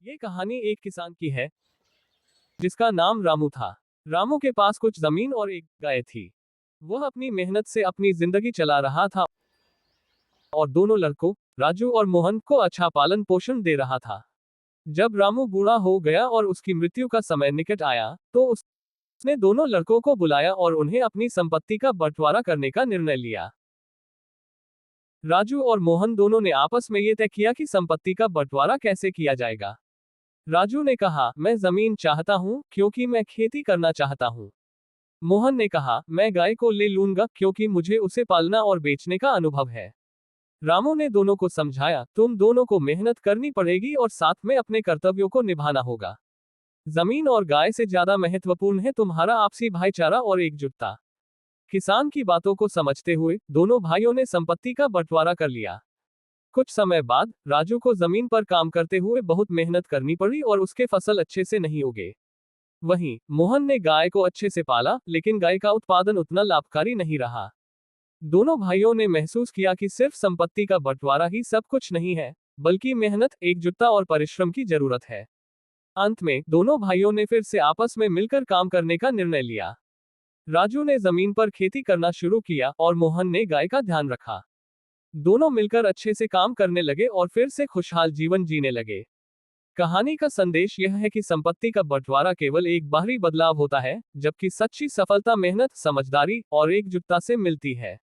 ये कहानी एक किसान की है जिसका नाम रामू था। रामू के पास कुछ जमीन और एक गाय थी। वह अपनी मेहनत से अपनी जिंदगी चला रहा था और दोनों लड़कों, राजू और मोहन को अच्छा पालन पोषण दे रहा था। जब रामू बूढ़ा हो गया और उसकी मृत्यु का समय निकट आया, तो उसने दोनों लड़कों को बुलाया और उन्हें अपनी संपत्ति का बंटवारा करने का निर्णय लिया। राजू और मोहन दोनों ने आपस में ये तय किया कि संपत्ति का बंटवारा कैसे किया जाएगा। राजू ने कहा, मैं जमीन चाहता हूं क्योंकि मैं खेती करना चाहता हूं। मोहन ने कहा, मैं गाय को ले लूंगा क्योंकि मुझे उसे पालना और बेचने का अनुभव है। रामू ने दोनों को समझाया, तुम दोनों को मेहनत करनी पड़ेगी और साथ में अपने कर्तव्यों को निभाना होगा। जमीन और गाय से ज्यादा महत्वपूर्ण है तुम्हारा आपसी भाईचारा और एकजुटता। किसान की बातों को समझते हुए दोनों भाइयों ने संपत्ति का बंटवारा कर लिया। कुछ समय बाद राजू को जमीन पर काम करते हुए बहुत मेहनत करनी पड़ी और उसके फसल अच्छे से नहीं उगे। वहीं मोहन ने गाय को अच्छे से पाला, लेकिन गाय का उत्पादन उतना लाभकारी नहीं रहा। दोनों भाइयों ने महसूस किया कि सिर्फ संपत्ति का बंटवारा ही सब कुछ नहीं है, बल्कि मेहनत, एकजुटता और परिश्रम की जरूरत है। अंत में दोनों भाइयों ने फिर से आपस में मिलकर काम करने का निर्णय लिया। राजू ने जमीन पर खेती करना शुरू किया और मोहन ने गाय का ध्यान रखा। दोनों मिलकर अच्छे से काम करने लगे और फिर से खुशहाल जीवन जीने लगे। कहानी का संदेश यह है कि संपत्ति का बंटवारा केवल एक बाहरी बदलाव होता है, जबकि सच्ची सफलता मेहनत, समझदारी और एकजुटता से मिलती है।